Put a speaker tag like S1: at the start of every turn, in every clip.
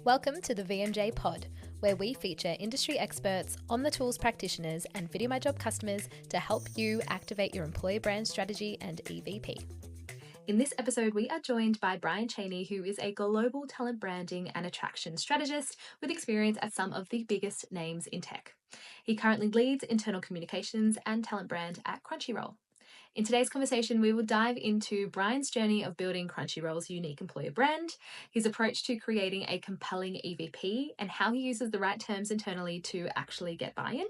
S1: Welcome to the VMJ Pod, where we feature industry experts, on the tools practitioners, and Video My Job customers to help you activate your employer brand strategy and EVP. In this episode, we are joined by Bryan Chaney, who is a global talent branding and attraction strategist with experience at some of the biggest names in tech. He currently leads internal communications and talent brand at Crunchyroll. In today's conversation, we will dive into Bryan's journey of building Crunchyroll's unique employer brand, his approach to creating a compelling EVP, and how he uses the right terms internally to actually get buy-in.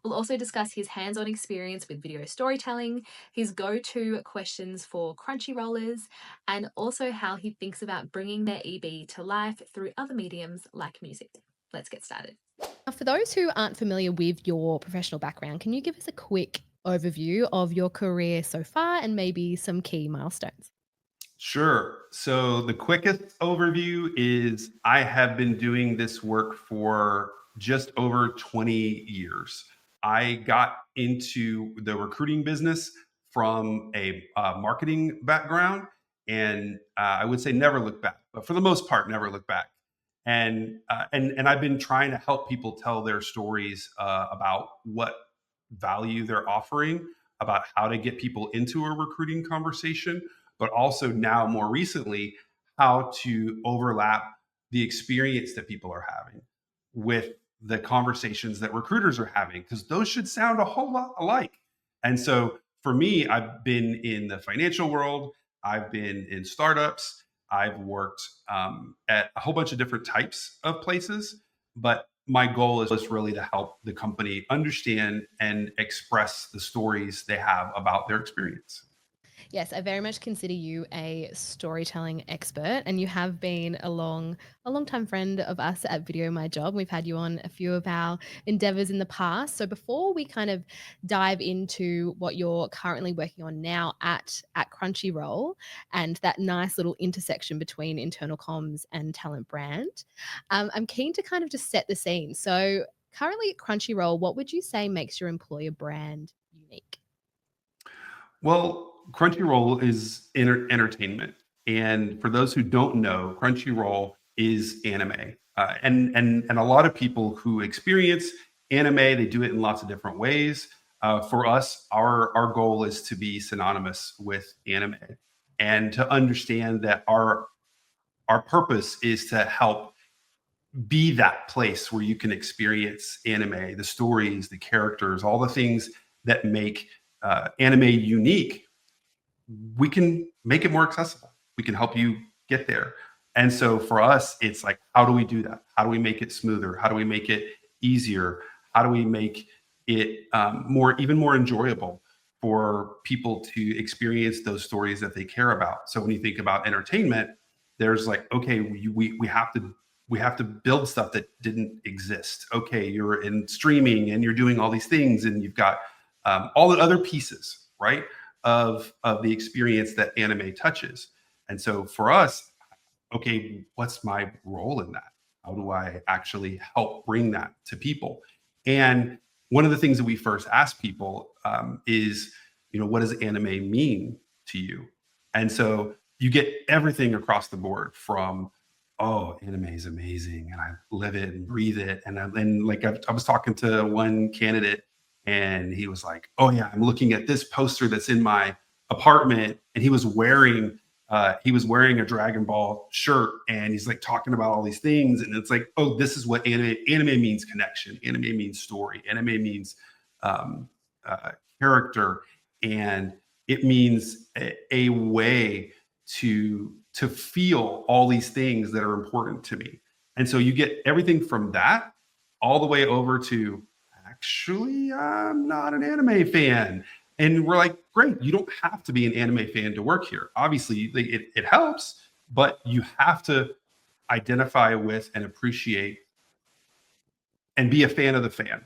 S1: We'll also discuss his hands-on experience with video storytelling, his go-to questions for Crunchyrollers, and also how he thinks about bringing their EB to life through other mediums like music. Let's get started. Now, for those who aren't familiar with your professional background, can you give us a quick overview of your career so far and maybe some key milestones?
S2: Sure. So the quickest overview is I have been doing this work for just over 20 years. I got into the recruiting business from a marketing background, and I would say never look back, but for the most part, never look back. And I've been trying to help people tell their stories about what value they're offering, about how to get people into a recruiting conversation, but also now more recently, how to overlap the experience that people are having with the conversations that recruiters are having, because those should sound a whole lot alike. And so for me, I've been in the financial world, I've been in startups, I've worked at a whole bunch of different types of places. But my goal is really to help the company understand and express the stories they have about their experience.
S1: Yes, I very much consider you a storytelling expert, and you have been a long time friend of us at Video My Job. We've had you on a few of our endeavors in the past. So before we kind of dive into what you're currently working on now at Crunchyroll and that nice little intersection between internal comms and talent brand, I'm keen to kind of just set the scene. So currently at Crunchyroll, what would you say makes your employer brand unique?
S2: Well, Crunchyroll is entertainment, and for those who don't know, Crunchyroll is anime, and a lot of people who experience anime, they do it in lots of different ways. For us, our goal is to be synonymous with anime, and to understand that our purpose is to help be that place where you can experience anime, the stories, the characters, all the things that make anime unique. We can make it more accessible. We can help you get there. And so for us, it's like, how do we do that? How do we make it smoother? How do we make it easier? How do we make it even more enjoyable for people to experience those stories that they care about? So when you think about entertainment, there's like, okay, we have to build stuff that didn't exist. Okay, you're in streaming and you're doing all these things, and you've got all the other pieces, right? Of the experience that anime touches. And so for us, okay, what's my role in that? How do I actually help bring that to people? And one of the things that we first ask people is, what does anime mean to you? And so you get everything across the board from, oh, anime is amazing, and I live it and breathe it. And like I was talking to one candidate, and he was like, "Oh yeah, I'm looking at this poster that's in my apartment," and he was wearing a Dragon Ball shirt, and he's like talking about all these things, and it's like, "Oh, this is what anime means: connection. Anime means story. Anime means um, character, and it means a way to feel all these things that are important to me." And so you get everything from that all the way over to, actually, I'm not an anime fan. And we're like, great, you don't have to be an anime fan to work here. Obviously, like, it helps, but you have to identify with and appreciate and be a fan of the fan.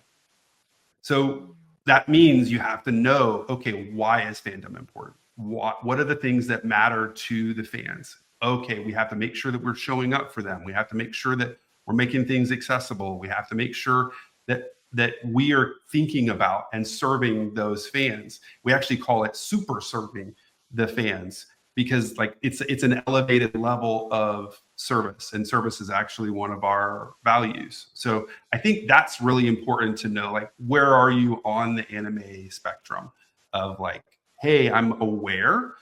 S2: So that means you have to know, okay, why is fandom important? What are the things that matter to the fans? Okay, we have to make sure that we're showing up for them. We have to make sure that we're making things accessible. We have to make sure that we are thinking about and serving those fans. We actually call it super serving the fans. because like it's an elevated level of service, and service is actually one of our values. So I think that's really important to know, like, where are you on the anime spectrum of like, hey, I'm aware,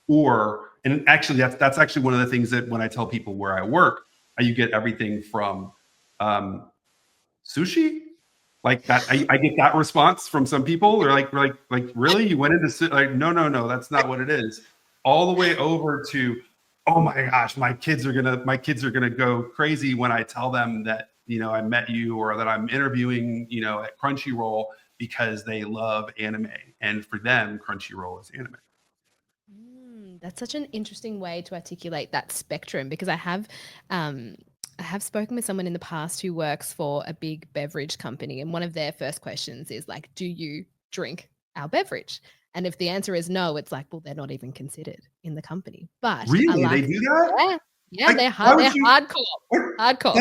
S2: or, and actually that's actually one of the things that when I tell people where I work, you get everything from sushi, like that. I get that response from some people. They're like, really? You went into like, no, that's not what it is. All the way over to, oh my gosh, my kids are gonna go crazy when I tell them that, you know, I met you, or that I'm interviewing, you know, at Crunchyroll, because they love anime, and for them, Crunchyroll is anime.
S1: That's such an interesting way to articulate that spectrum, because I have spoken with someone in the past who works for a big beverage company, and one of their first questions is like, "Do you drink our beverage?" And if the answer is no, it's like, well, they're not even considered in the company. But I
S2: Really, they
S1: like,
S2: do that?
S1: yeah, yeah,
S2: Like, why would
S1: they're
S2: you?
S1: hardcore.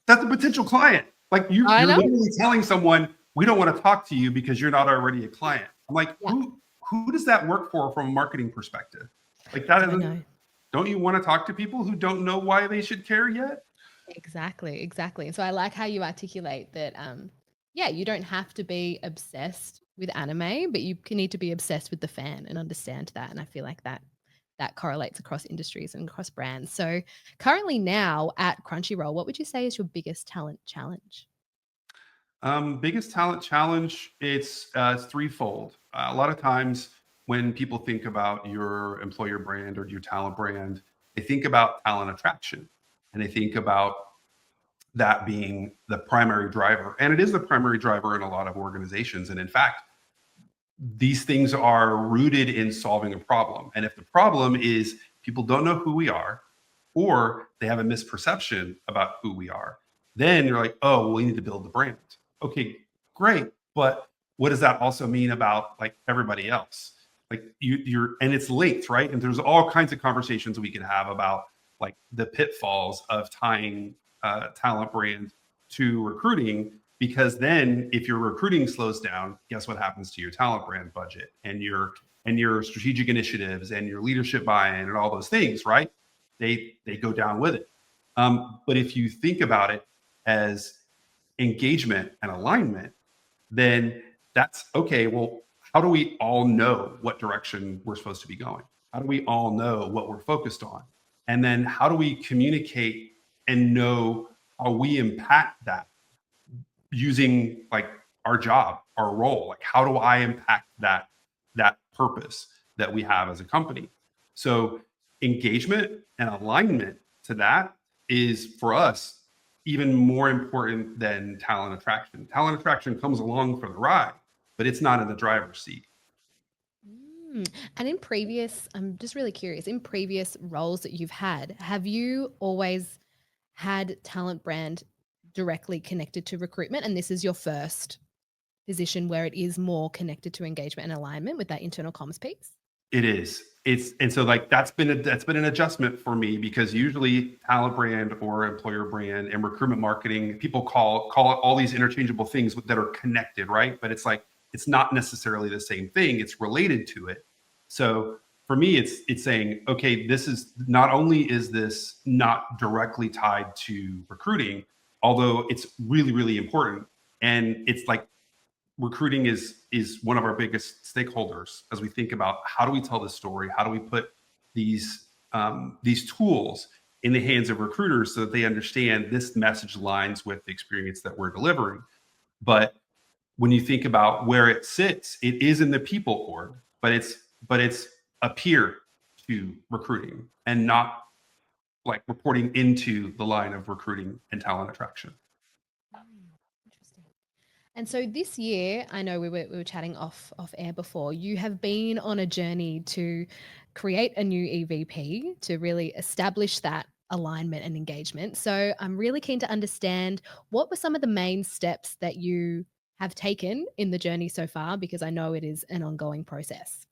S2: That's a potential client. Like,
S1: I
S2: you're
S1: know.
S2: literally telling someone, we don't want to talk to you because you're not already a client. I'm like,
S1: Yeah,
S2: who does that work for from a marketing perspective? Like, that
S1: I
S2: isn't.
S1: know.
S2: Don't you want to talk to people who don't know why they should care yet?
S1: Exactly, exactly. So I like how you articulate that, yeah, you don't have to be obsessed with anime, but you can need to be obsessed with the fan and understand that. And I feel like that correlates across industries and across brands. So currently now at Crunchyroll, what would you say is your biggest talent challenge?
S2: Biggest talent challenge, it's threefold. A lot of times when people think about your employer brand or your talent brand, they think about talent attraction, and they think about that being the primary driver. And it is the primary driver in a lot of organizations. And in fact, these things are rooted in solving a problem. And if the problem is people don't know who we are, or they have a misperception about who we are, then you're like, oh, well, we need to build the brand. Okay, great. But what does that also mean about like everybody else? Like you're, and it's linked, right? And there's all kinds of conversations we can have about like the pitfalls of tying talent brand to recruiting, because then if your recruiting slows down, guess what happens to your talent brand budget and your strategic initiatives and your leadership buy-in and all those things, right? They go down with it. But if you think about it as engagement and alignment, then that's okay. Well, how do we all know what direction we're supposed to be going? How do we all know what we're focused on? And then how do we communicate and know how we impact that using like our job, our role? Like, how do I impact that purpose that we have as a company? So engagement and alignment to that is for us even more important than talent attraction. Talent attraction comes along for the ride, but it's not in the driver's seat.
S1: And in previous, I'm just really curious, in previous roles that you've had, have you always had talent brand directly connected to recruitment? And this is your first position where it is more connected to engagement and alignment with that internal comms piece?
S2: It is. It's, and so like that's been an adjustment for me, because usually talent brand or employer brand and recruitment marketing, people call it all these interchangeable things that are connected, right? But it's like it's not necessarily the same thing. It's related to it. So for me, it's saying, okay, this is not only is this not directly tied to recruiting, although it's really, really important. And it's like recruiting is one of our biggest stakeholders as we think about how do we tell this story, how do we put these tools in the hands of recruiters so that they understand this message aligns with the experience that we're delivering. But when you think about where it sits, it is in the people org, but it's a peer to recruiting and not like reporting into the line of recruiting and talent attraction.
S1: Interesting. And so this year, I know we were chatting off air before. You have been on a journey to create a new EVP to really establish that alignment and engagement. So I'm really keen to understand what were some of the main steps that you have taken in the journey so far, because I know it is an ongoing process.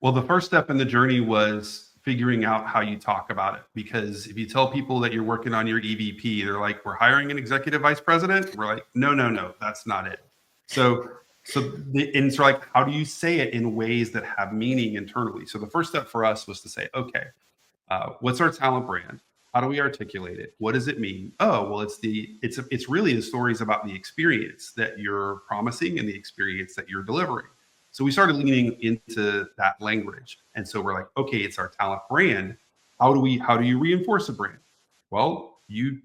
S2: Well, the first step in the journey was figuring out how you talk about it. Because if you tell people that you're working on your EVP, they're like, we're hiring an executive vice president. We're like, no, that's not it. So And so like, how do you say it in ways that have meaning internally? So the first step for us was to say, okay, what's our talent brand? How do we articulate it? What does it mean? Oh, well, it's really the stories about the experience that you're promising and the experience that you're delivering. So we started leaning into that language, and so we're like, okay, it's our talent brand. How do you reinforce a brand? Well, you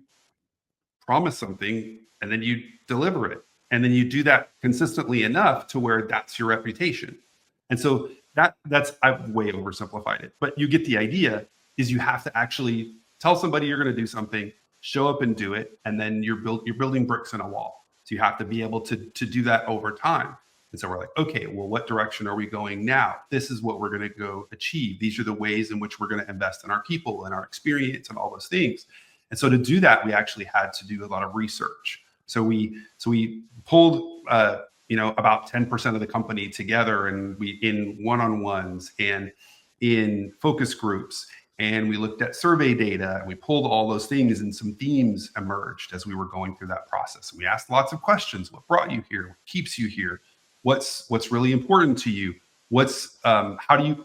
S2: promise something and then you deliver it, and then you do that consistently enough to where that's your reputation. And so that's I've way oversimplified it, but you get the idea. Is you have to actually tell somebody you're going to do something, show up and do it, and then you're building bricks in a wall. So you have to be able to do that over time. And so we're like, okay, well, what direction are we going now? This is what we're going to go achieve. These are the ways in which we're going to invest in our people and our experience and all those things. And so to do that, we actually had to do a lot of research. So we pulled about 10% of the company together, and we in one-on-ones and in focus groups, and we looked at survey data, and we pulled all those things, and some themes emerged as we were going through that process. We asked lots of questions. What brought you here? What keeps you here? What's really important to you? How do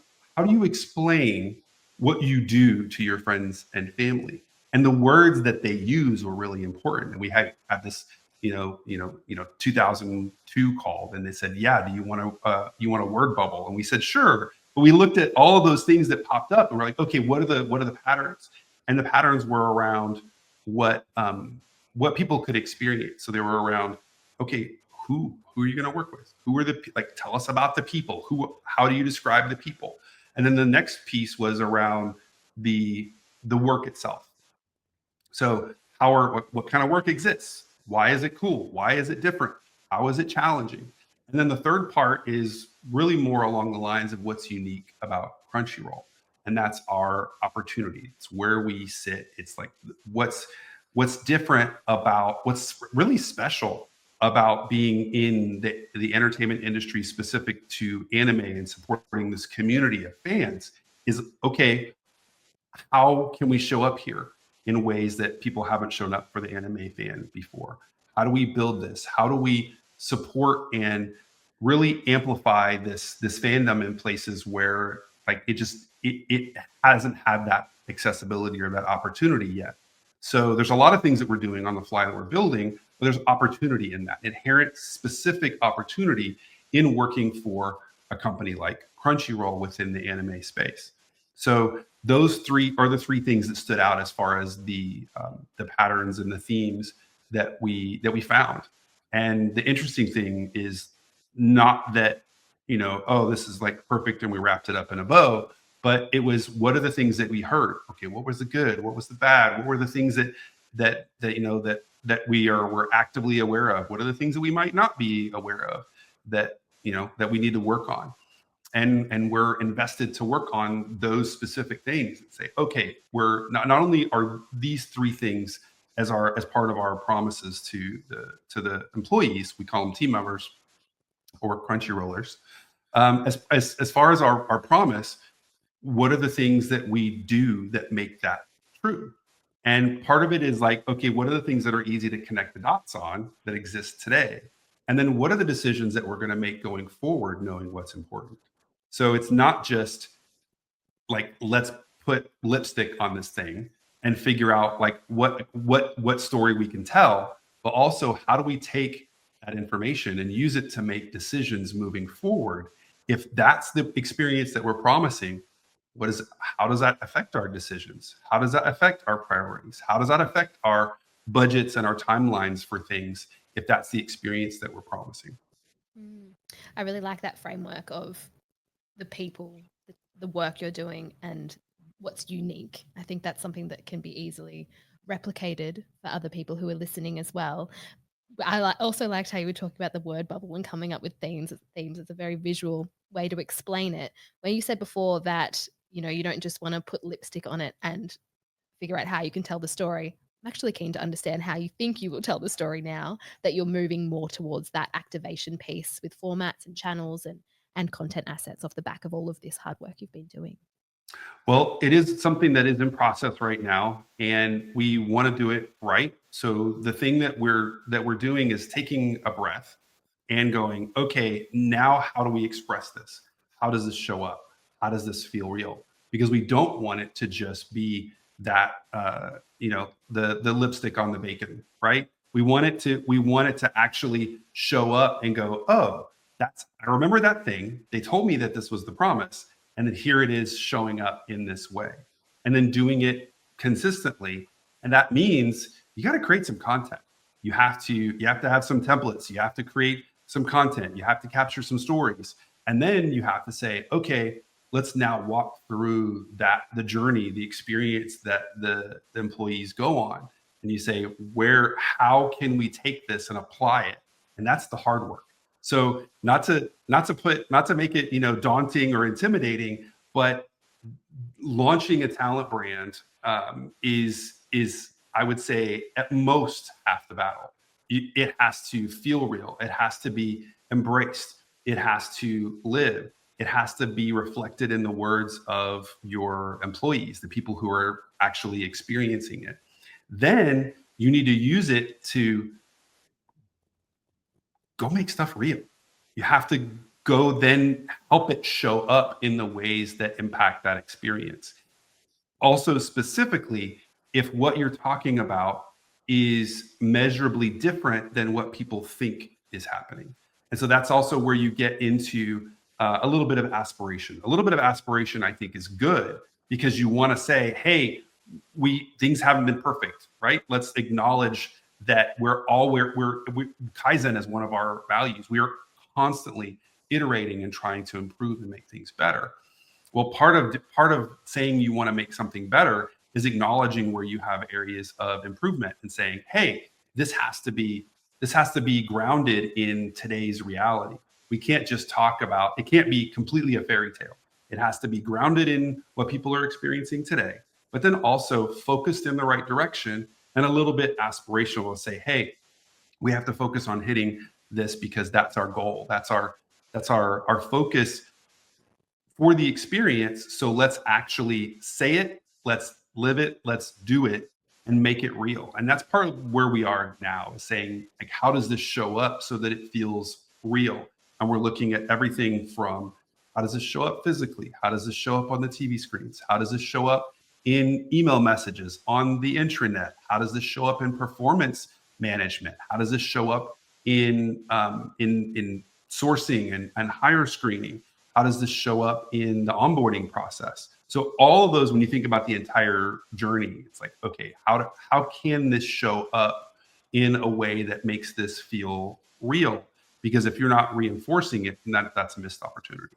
S2: you explain what you do to your friends and family? And the words that they use were really important. And we had this 2002 called, and they said, yeah, do you want a word bubble? And we said, sure. But we looked at all of those things that popped up, and we're like, okay, what are the patterns? And the patterns were around what people could experience. So they were around, okay, who are you going to work with? Who are tell us about the people. How do you describe the people? And then the next piece was around the work itself. So what kind of work exists? Why is it cool? Why is it different? How is it challenging? And then the third part is really more along the lines of what's unique about Crunchyroll. And that's our opportunity. It's where we sit. It's like what's different about what's really special about being in the entertainment industry specific to anime and supporting this community of fans is, okay, how can we show up here in ways that people haven't shown up for the anime fan before? How do we build this? How do we support and really amplify this fandom in places where like it hasn't had that accessibility or that opportunity yet? So there's a lot of things that we're doing on the fly that we're building, but there's opportunity in that, inherent specific opportunity in working for a company like Crunchyroll within the anime space. So those three are the three things that stood out as far as the patterns and the themes that we found. And the interesting thing is not that, oh, this is like perfect and we wrapped it up in a bow, but it was, what are the things that we heard? Okay, what was the good? What was the bad? What were the things that we're actively aware of? What are the things that we might not be aware of that we need to work on? And we're invested to work on those specific things and say, okay, we're not only are these three things as part of our promises to the employees, we call them team members or Crunchyrollers. As far as our promise, what are the things that we do that make that true? And part of it is like, okay, what are the things that are easy to connect the dots on that exist today? And then what are the decisions that we're going to make going forward, knowing what's important? So it's not just like, let's put lipstick on this thing and figure out like what story we can tell, but also how do we take that information and use it to make decisions moving forward? If that's the experience that we're promising, how does that affect our decisions? How does that affect our priorities? How does that affect our budgets and our timelines for things if that's the experience that we're promising?
S1: I really like that framework of the people, the work you're doing, and what's unique. I think that's something that can be easily replicated for other people who are listening as well. I also liked how you were talking about the word bubble and coming up with themes. Themes is a very visual way to explain it. Where you said before that, you don't just want to put lipstick on it and figure out how you can tell the story. I'm actually keen to understand how you think you will tell the story now that you're moving more towards that activation piece with formats and channels and content assets off the back of all of this hard work you've been doing.
S2: Well, it is something that is in process right now, and we want to do it right. So the thing that we're doing is taking a breath and going, okay, now how do we express this? How does this show up? How does this feel real? Because we don't want it to just be that the lipstick on the bacon, right? We want it to actually show up and go, oh, that's I remember that thing. They told me that this was the promise, and then here it is showing up in this way, and then doing it consistently. And that means you got to create some content. You have to have some templates. You have to create some content. You have to capture some stories, and then you have to say, okay, let's now walk through the journey, the experience that the employees go on. And you say, how can we take this and apply it? And that's the hard work. So not to make it, daunting or intimidating, but launching a talent brand is I would say at most half the battle. It has to feel real. It has to be embraced. It has to live. It has to be reflected in the words of your employees, the people who are actually experiencing it. Then you need to use it to go make stuff real. You have to go then help it show up in the ways that impact that experience. Also, specifically, if what you're talking about is measurably different than what people think is happening. And so that's also where you get into a little bit of aspiration. A little bit of aspiration, I think, is good because you want to say, hey, things haven't been perfect, right? Let's acknowledge that Kaizen is one of our values. We are constantly iterating and trying to improve and make things better. Well, part of saying you want to make something better is acknowledging where you have areas of improvement and saying, hey, this has to be grounded in today's reality. We can't just talk about it. Can't be completely a fairy tale. It has to be grounded in what people are experiencing today, but then also focused in the right direction and a little bit aspirational to say, hey, we have to focus on hitting this because that's our goal. That's our focus for the experience. So let's actually say it, let's live it, let's do it and make it real. And that's part of where we are now, is saying, like, how does this show up so that it feels real? And we're looking at everything from how does this show up physically? How does this show up on the TV screens? How does this show up in email messages on the intranet? How does this show up in performance management? How does this show up in sourcing and hire screening? How does this show up in the onboarding process? So all of those, when you think about the entire journey, it's like, okay, how can this show up in a way that makes this feel real? Because if you're not reinforcing it, then that's a missed opportunity.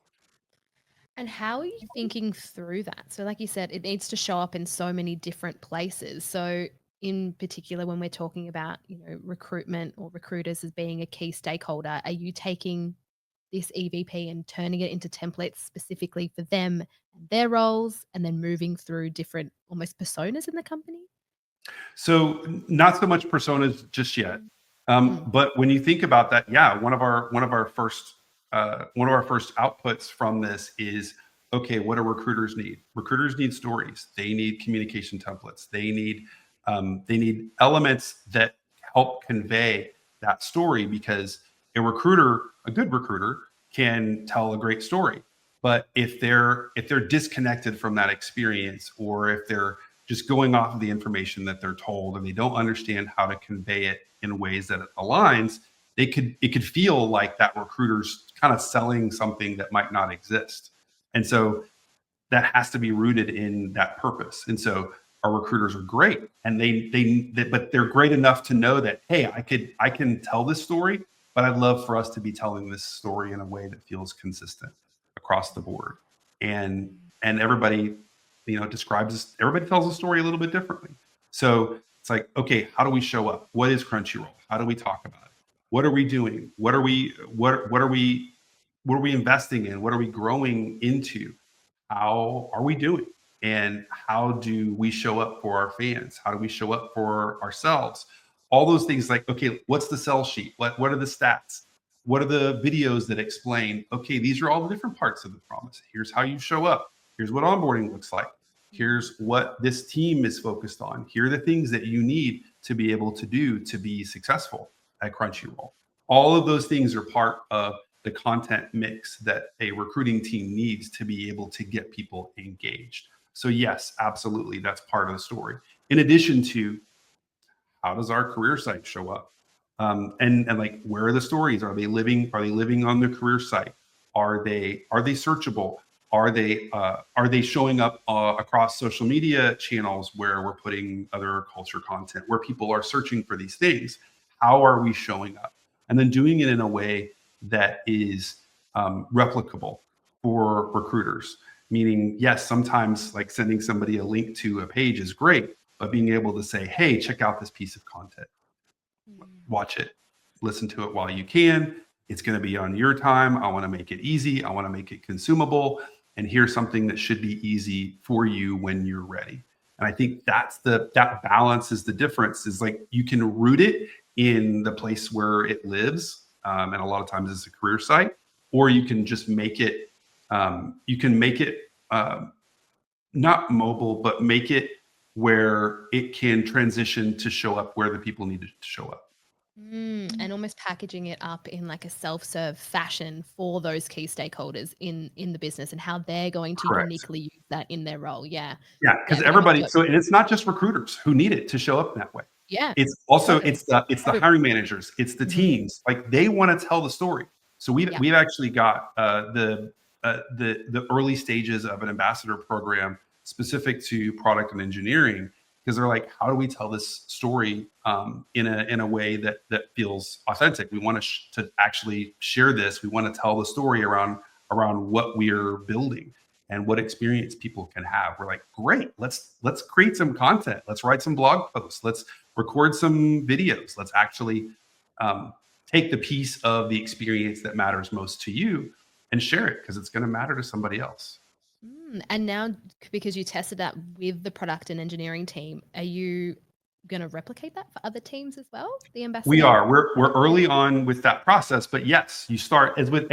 S1: And how are you thinking through that? So, like you said, it needs to show up in so many different places. So, in particular, when we're talking about, recruitment or recruiters as being a key stakeholder, are you taking this EVP and turning it into templates specifically for them and their roles, and then moving through different almost personas in the company?
S2: So not so much personas just yet. But when you think about that, yeah, one of our first outputs from this is, okay, what do recruiters need? Recruiters need stories. They need communication templates. They need elements that help convey that story, because a good recruiter can tell a great story. But if they're disconnected from that experience, or if they're just going off of the information that they're told and they don't understand how to convey it in ways that it aligns, it could feel like that recruiter's kind of selling something that might not exist. And so that has to be rooted in that purpose. And so our recruiters are great, and but they're great enough to know that, hey, I can tell this story, but I'd love for us to be telling this story in a way that feels consistent across the board. And everybody, everybody tells the story a little bit differently. So it's like, okay, how do we show up? What is Crunchyroll? How do we talk about it? What are we doing? What are we investing in? What are we growing into? How are we doing? And how do we show up for our fans? How do we show up for ourselves? All those things, like, okay, what's the sell sheet? What are the stats? What are the videos that explain, okay, these are all the different parts of the promise. Here's how you show up. Here's what onboarding looks like. Here's what this team is focused on. Here are the things that you need to be able to do to be successful at Crunchyroll. All of those things are part of the content mix that a recruiting team needs to be able to get people engaged. So yes, absolutely, that's part of the story. In addition to, how does our career site show up? And like, where are the stories? Are they living? Are they living on the career site? Are they searchable? Are they showing up across social media channels where we're putting other culture content, where people are searching for these things? How are we showing up? And then doing it in a way that is replicable for recruiters. Meaning, yes, sometimes like sending somebody a link to a page is great, but being able to say, hey, check out this piece of content,
S1: Mm.
S2: watch it, listen to it while you can. It's going to be on your time. I want to make it easy. I want to make it consumable. And here's something that should be easy for you when you're ready. And I think that balance is the difference. Is like, you can root it in the place where it lives, and a lot of times it's a career site, or you can just make it. You can make it not mobile, but make it where it can transition to show up where the people need it to show up.
S1: And almost packaging it up in like a self-serve fashion for those key stakeholders in the business and how they're going to
S2: Correct.
S1: uniquely use that in their role. Yeah.
S2: Yeah,
S1: Yeah,
S2: because
S1: that makes
S2: everybody. So, and it's not just recruiters who need it to show up that way.
S1: yeah,
S2: It's also
S1: totally.
S2: it's the
S1: Everybody.
S2: hiring managers, it's the
S1: Mhm.
S2: teams. Like, they want to tell the story. So we've
S1: Yeah.
S2: we've actually got the early stages of an ambassador program specific to product and engineering, because they're like, how do we tell this story in a way that feels authentic? We want to actually share this. We want to tell the story around what we're building and what experience people can have. We're like, great, let's create some content. Let's write some blog posts. Let's record some videos. Let's actually um, take the piece of the experience that matters most to you and share it, because it's going to matter to somebody else.
S1: And now, because you tested that with the product and engineering team, are you gonna replicate that for other teams as well? The
S2: We
S1: ambassador
S2: are. We're
S1: program?
S2: early on with that process, but yes, you start as with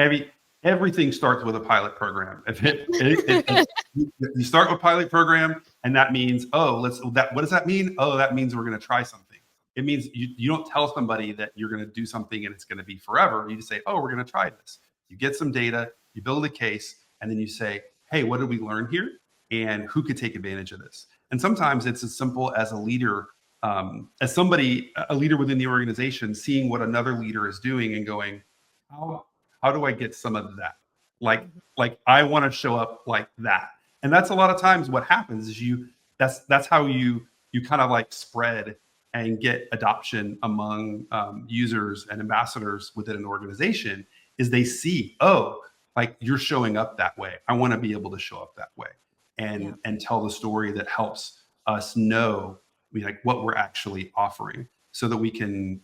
S2: everything starts with a pilot program. If
S1: Yeah.
S2: you start with pilot program, and that means, what does that mean? Oh, that means we're going to try something. It means you don't tell somebody that you're going to do something and it's going to be forever. You just say, oh, we're going to try this. You get some data, you build a case, and then you say, hey, what did we learn here, and who could take advantage of this? And sometimes it's as simple as a leader within the organization, seeing what another leader is doing and going, how how do I get some of that? Like
S1: Mhm.
S2: like I want to show up like that. And that's a lot of times what happens is that's how you kind of like spread and get adoption among users and ambassadors within an organization, is they see, oh, like, you're showing up that way. I want to be able to show up that way
S1: Yeah.
S2: and tell the story that helps us know, like, what we're actually offering, so that we can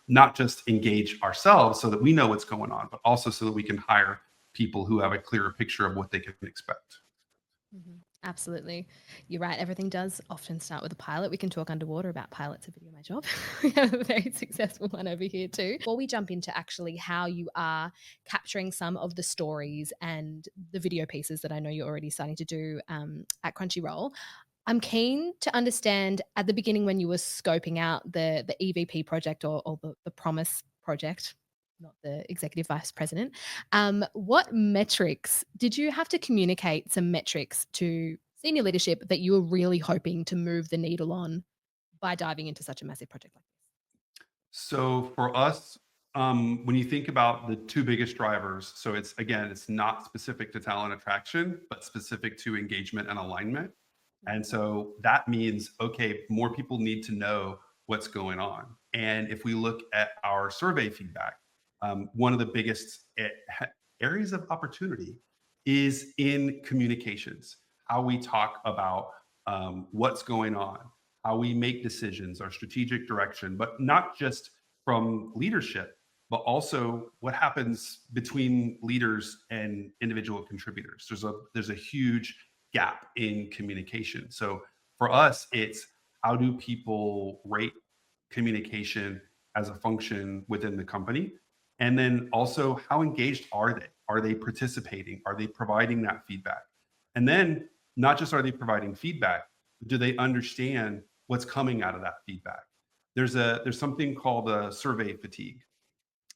S2: not just engage ourselves so that we know what's going on, but also so that we can hire people who have a clearer picture of what they can expect.
S1: Absolutely. You're right. Everything does often start with a pilot. We can talk underwater about pilots at Video My Job. We have a very successful one over here too. Before we jump into actually how you are capturing some of the stories and the video pieces that I know you're already starting to do at Crunchyroll, I'm keen to understand at the beginning when you were scoping out the EVP project or the Promise project, not the executive vice president. What metrics did you have to communicate some metrics to senior leadership that you were really hoping to move the needle on by diving into such a massive project like
S2: So for us, when you think about the two biggest drivers, so it's not specific to talent attraction, but specific to engagement and alignment.
S1: this?
S2: And so that means, okay, more people need to know what's going on. And if we look at our survey feedback, one of the biggest areas of opportunity is in communications, how we talk about what's going on, how we make decisions, our strategic direction, but not just from leadership, but also what happens between leaders and individual contributors. There's a huge gap in communication. So for us, it's, how do people rate communication as a function within the company? And then also, how engaged are they? Are they participating? Are they providing that feedback? And then, not just are they providing feedback, do they understand what's coming out of that feedback? There's something called a survey fatigue.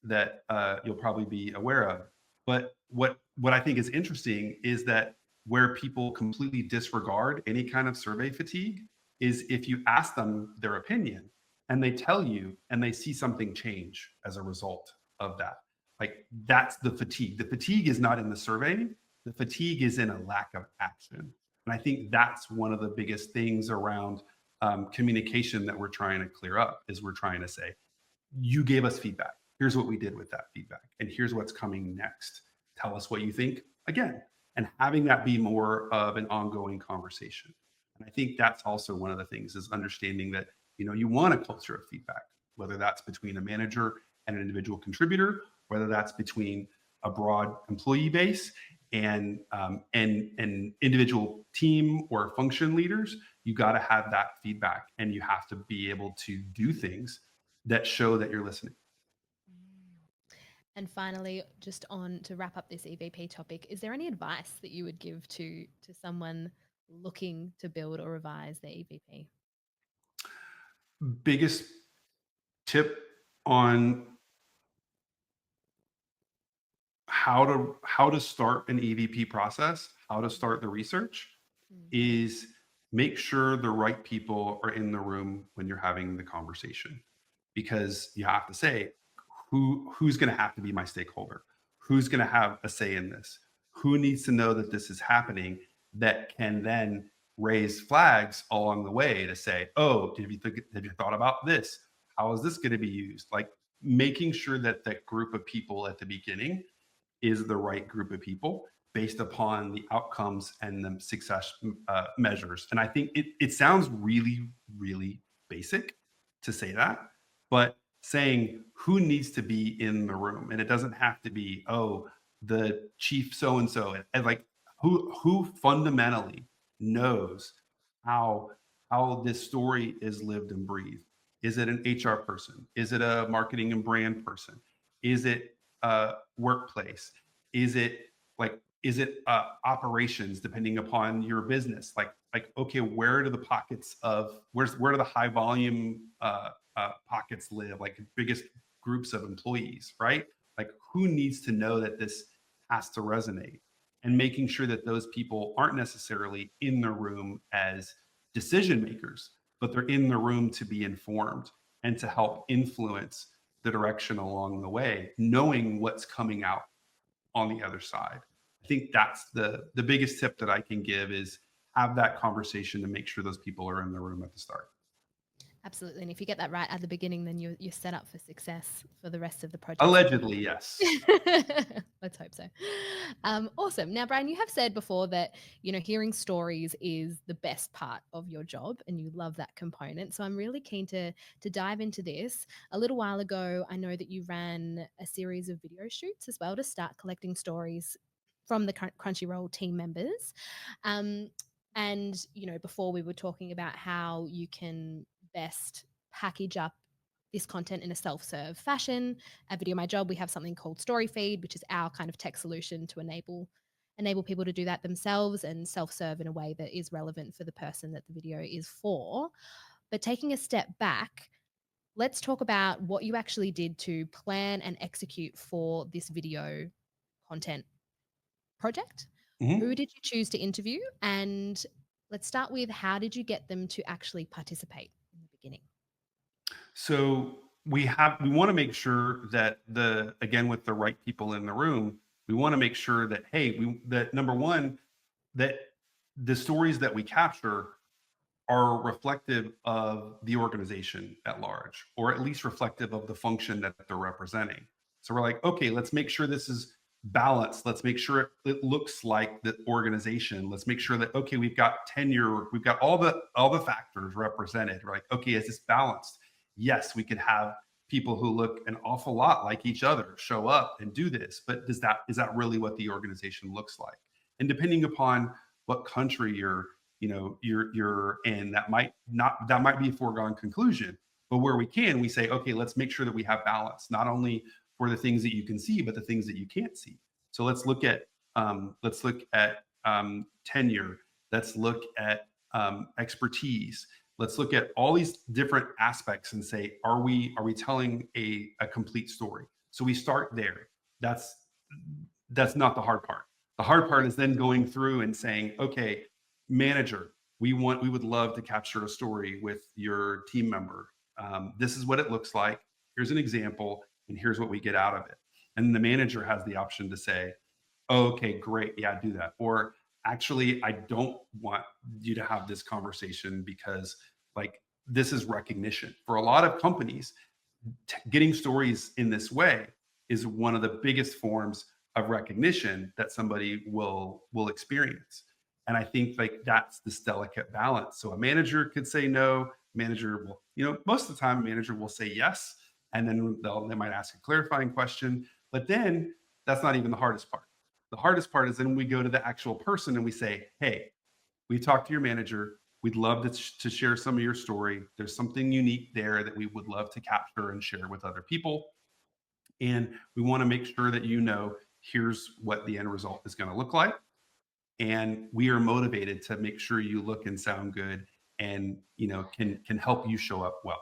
S2: that you'll probably be aware of. But what I think is interesting is that where people completely disregard any kind of survey fatigue is if you ask them their opinion and they tell you and they see something change as a result of that. Like that's the fatigue. The fatigue is not in the survey. The fatigue is in a lack of action. And I think that's one of the biggest things around communication that we're trying to clear up is we're trying to say, you gave us feedback. Here's what we did with that feedback. And here's what's coming next. Tell us what you think again. And having that be more of an ongoing conversation. And I think that's also one of the things is understanding that, you want a culture of feedback, whether that's between a manager and an individual contributor, whether that's between a broad employee base and individual team or function leaders. You got to have that feedback and you have to be able to do things that show that you're listening.
S1: And finally, just on to wrap up this EVP topic, is there any advice that you would give to someone looking to build or revise their EVP?
S2: Biggest tip on how to start an EVP process, how to start the research is make sure the right people are in the room when you're having the conversation, because you have to say who's going to have to be my stakeholder, who's going to have a say in this, who needs to know that this is happening, that can then raise flags along the way to say, oh, have you thought about this, how is this going to be used, like making sure that that group of people at the beginning is the right group of people based upon the outcomes and the success measures. And I think it sounds really, really basic to say that, but saying who needs to be in the room, and it doesn't have to be, oh, the chief so and so, and like who fundamentally knows how this story is lived and breathed. Is it an HR person? Is it a marketing and brand person? Is it workplace? Is it operations, depending upon your business? Like okay, where do the pockets of where do the high volume pockets live? Like biggest groups of employees, right? Like who needs to know that this has to resonate? And making sure that those people aren't necessarily in the room as decision makers, but they're in the room to be informed and to help influence the direction along the way, knowing what's coming out on the other side. I think that's the biggest tip that I can give is have that conversation to make sure those people are in the room at the start.
S1: Absolutely. And if you get that right at the beginning, then you're set up for success for the rest of the project.
S2: Allegedly, yes.
S1: Let's hope so. Awesome. Now, Bryan, you have said before that, hearing stories is the best part of your job and you love that component. So I'm really keen to dive into this. A little while ago, I know that you ran a series of video shoots as well to start collecting stories from the Crunchyroll team members. And, before we were talking about how you can best package up this content in a self-serve fashion. At Video My Job, we have something called Story Feed, which is our kind of tech solution to enable people to do that themselves and self-serve in a way that is relevant for the person that the video is for. But taking a step back, let's talk about what you actually did to plan and execute for this video content project. Who did you choose to interview? And let's start with, how did you get them to actually participate in the beginning?
S2: So we want to make sure that again, with the right people in the room, we want to make sure that, hey, that number one, that the stories that we capture are reflective of the organization at large, or at least reflective of the function that they're representing. So we're like, okay, let's make sure this is balanced. Let's make sure it looks like the organization. Let's make sure that, okay, we've got tenure, we've got all the factors represented. We're like, okay, is this balanced? Yes, we could have people who look an awful lot like each other show up and do this, but is that really what the organization looks like? And depending upon what country you're in, that might be a foregone conclusion. But where we can, we say, okay, let's make sure that we have balance, not only for the things that you can see, but the things that you can't see. So let's look at tenure. Let's look at expertise. Let's look at all these different aspects and say, are we telling a complete story? So we start there. That's that's not the hard part. The hard part is then going through and saying, okay, manager, we would love to capture a story with your team member. This is what it looks like. Here's an example, and here's what we get out of it. And the manager has the option to say, oh, okay, great, yeah, do that. Or actually, I don't want you to have this conversation because like this is recognition for a lot of companies. Getting stories in this way is one of the biggest forms of recognition that somebody will experience. And I think like that's this delicate balance. So a manager could say no, manager will, most of the time a manager will say yes, and then they might ask a clarifying question. But then that's not even the hardest part. The hardest part is then we go to the actual person and we say, hey, we talked to your manager. We'd love to share some of your story. There's something unique there that we would love to capture and share with other people. And we want to make sure that here's what the end result is going to look like. And we are motivated to make sure you look and sound good and can help you show up well.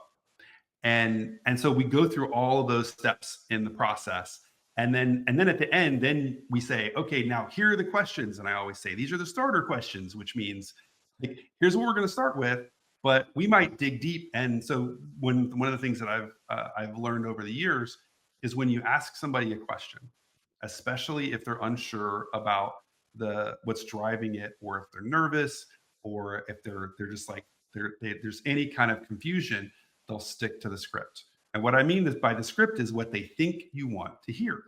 S2: And so we go through all of those steps in the process, and then at the end, then we say, okay, now here are the questions. And I always say these are the starter questions, which means like, here's what we're going to start with, but we might dig deep. And so one of the things that I've learned over the years is when you ask somebody a question, especially if they're unsure about what's driving it, or if they're nervous, or if they're just like there's any kind of confusion, they'll stick to the script. And what I mean is by the script is what they think you want to hear.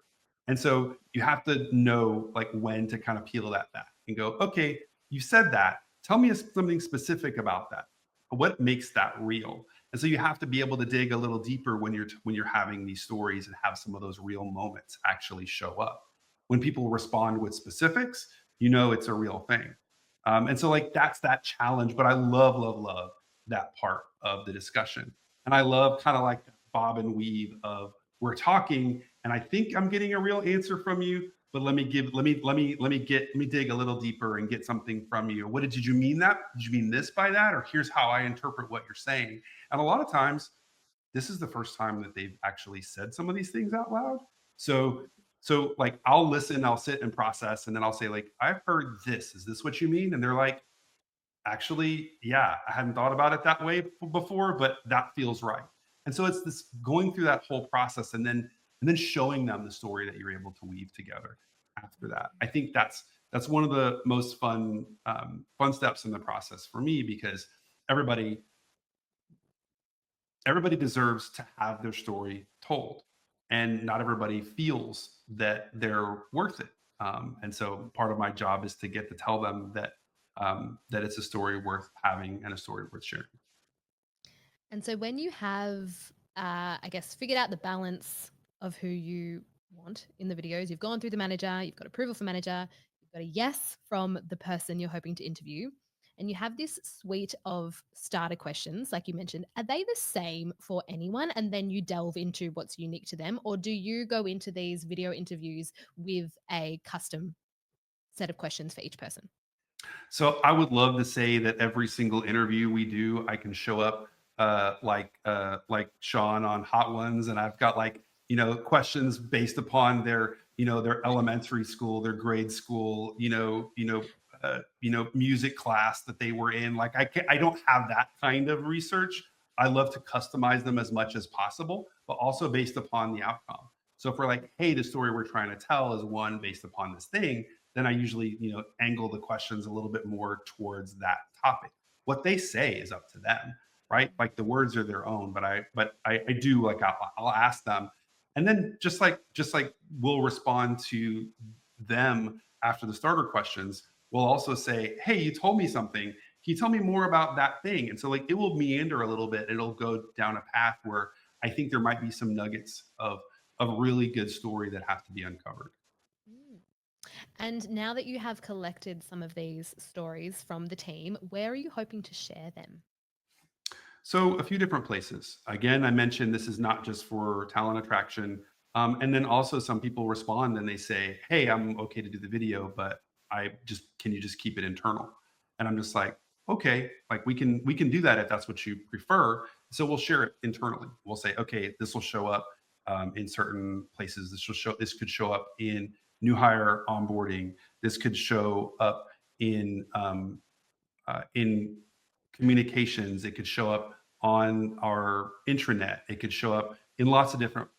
S2: And so you have to know like when to kind of peel that back and go, okay, you said that. Tell me something specific about that. What makes that real? And so you have to be able to dig a little deeper when you're having these stories and have some of those real moments actually show up. When people respond with specifics, it's a real thing. And so like that's that challenge. But I love that part of the discussion. And I love kind of like bob and weave of we're talking and I think I'm getting a real answer from you, but let me dig a little deeper and get something from you. What did you mean that? Did you mean this by that? Or here's how I interpret what you're saying. And a lot of times this is the first time that they've actually said some of these things out loud. So like I'll listen, I'll sit and process, and then I'll say like, I've heard this. Is this what you mean? And they're like, actually, yeah, I hadn't thought about it that way before, but that feels right. And so it's this going through that whole process and then showing them the story that you're able to weave together after that. I think that's one of the most fun steps in the process for me, because everybody deserves to have their story told, and not everybody feels that they're worth it. And so part of my job is to get to tell them that it's a story worth having and a story worth sharing.
S1: And so when you have, I guess, figured out the balance of who you want in the videos, you've gone through the manager, you've got approval from manager, you've got a yes from the person you're hoping to interview, and you have this suite of starter questions, like you mentioned, are they the same for anyone? And then you delve into what's unique to them? Or do you go into these video interviews with a custom set of questions for each person?
S2: So I would love to say that every single interview we do, I can show up like Sean on Hot Ones, and I've got like questions based upon their elementary school, their grade school, music class that they were in. Like I don't have that kind of research. I love to customize them as much as possible, but also based upon the outcome. So if we're like, hey, the story we're trying to tell is one based upon this thing, then I usually, angle the questions a little bit more towards that topic. What they say is up to them, right? Like the words are their own, but I do like I'll ask them, and then just like we'll respond to them after the starter questions. We'll also say, hey, you told me something. Can you tell me more about that thing? And so like it will meander a little bit. It'll go down a path where I think there might be some nuggets of really good story that have to be uncovered.
S1: Mm. And now that you have collected some of these stories from the team, where are you hoping to share them?
S2: So a few different places. Again, I mentioned this is not just for talent attraction. And then also some people respond and they say, hey, I'm okay to do the video, but can you just keep it internal? And I'm just like, okay, like we can do that if that's what you prefer. So we'll share it internally. We'll say, okay, this will show up in certain places. This could show up in new hire onboarding. This could show up in communications. It could show up on our intranet. It could show up in lots of different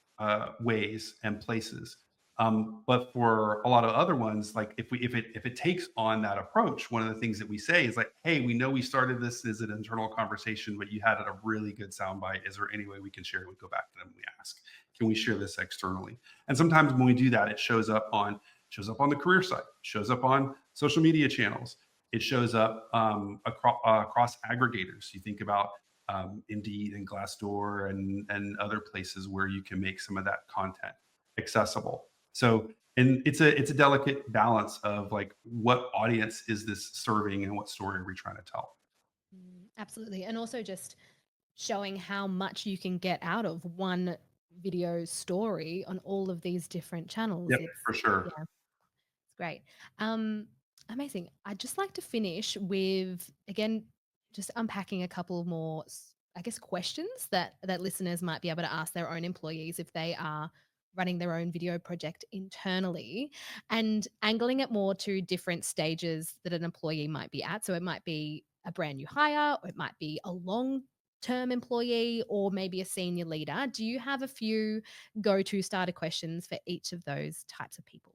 S2: ways and places. But for a lot of other ones, like if it takes on that approach, one of the things that we say is like, hey, we know we started this as an internal conversation, but you had a really good soundbite. Is there any way we can share it? We go back to them. We ask, can we share this externally? And sometimes when we do that, it shows up on the career site, shows up on social media channels. It shows up across aggregators. You think about Indeed and Glassdoor and other places where you can make some of that content accessible. So, and it's a delicate balance of like, what audience is this serving and what story are we trying to tell?
S1: Absolutely. And also just showing how much you can get out of one video story on all of these different channels.
S2: Yep, for sure.
S1: Yeah, it's great. Um, Amazing. I'd just like to finish with, again, just unpacking a couple more, I guess, questions that listeners might be able to ask their own employees if they are running their own video project internally, and angling it more to different stages that an employee might be at. So it might be a brand new hire, or it might be a long-term employee, or maybe a senior leader. Do you have a few go-to starter questions for each of those types of people?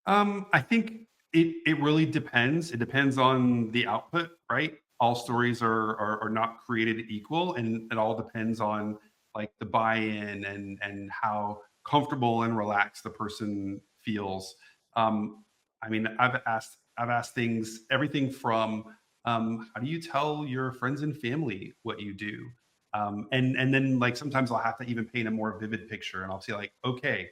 S2: I think it really depends. It depends on the output, right? All stories are not created equal, and it all depends on like the buy-in and how comfortable and relaxed the person feels. I mean, I've asked things, everything from how do you tell your friends and family what you do? And then like sometimes I'll have to even paint a more vivid picture, and I'll say like, okay,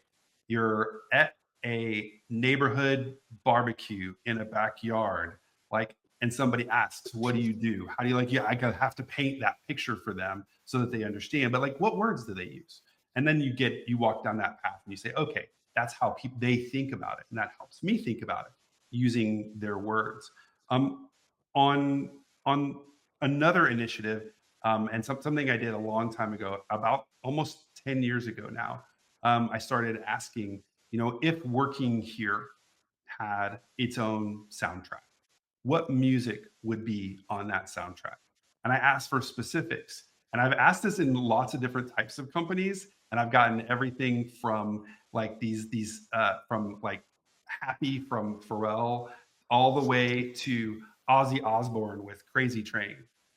S2: you're at a neighborhood barbecue in a backyard, like, and somebody asks, what do you do? How do you like, yeah, have to paint that picture for them so that they understand. But like, what words do they use? And then you walk down that path and you say, okay, that's how people they think about it. And that helps me think about it using their words. Um, on another initiative, and something I did a long time ago, about almost 10 years ago now, I started asking, if working here had its own soundtrack, what music would be on that soundtrack? And I asked for specifics. And I've asked this in lots of different types of companies, and I've gotten everything from like these from like Happy from Pharrell all the way to Ozzy Osbourne with Crazy Train.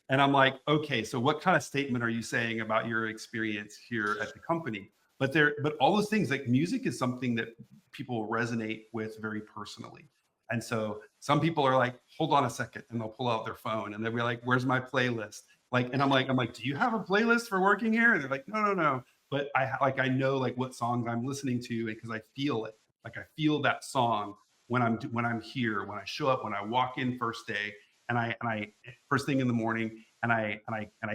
S2: And I'm like, okay, so what kind of statement are you saying about your experience here at the company? But all those things, like music is something that people resonate with very personally. And so some people are like, hold on a second, and they'll pull out their phone and they'll be like, where's my playlist? Like, and I'm like, do you have a playlist for working here? And they're like, no. But I know like what songs I'm listening to, because I feel it. Like I feel that song when I'm here, when I show up, when I walk in first day, and I first thing in the morning, and I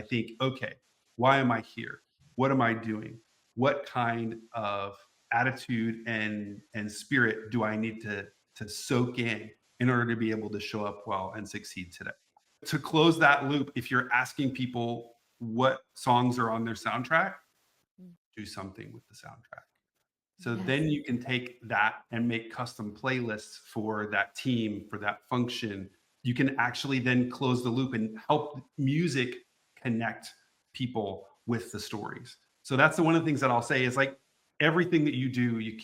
S2: think, okay, why am I here? What am I doing? What kind of attitude and spirit do I need to soak in order to be able to show up well and succeed today? To close that loop, if you're asking people what songs are on their soundtrack, do something with the soundtrack. So
S1: Yes.
S2: then you can take that and make custom playlists for that team, for that function. You can actually then close the loop and help music connect people with the stories. So that's one of the things that I'll say is like, everything that you do, you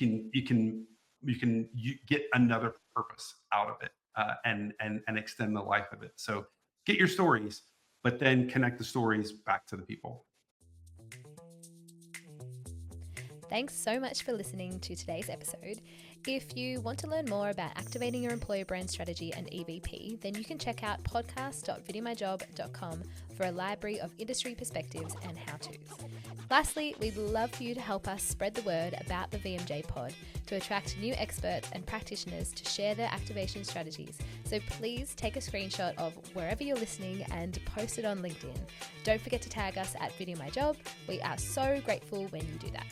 S2: get another purpose out of it, and extend the life of it. So get your stories, but then connect the stories back to the people.
S1: Thanks so much for listening to today's episode. If you want to learn more about activating your employer brand strategy and EVP, then you can check out podcast.videomyjob.com for a library of industry perspectives and how-tos. Lastly, we'd love for you to help us spread the word about the VMJ pod to attract new experts and practitioners to share their activation strategies. So please take a screenshot of wherever you're listening and post it on LinkedIn. Don't forget to tag us at VideoMyJob. We are so grateful when you do that.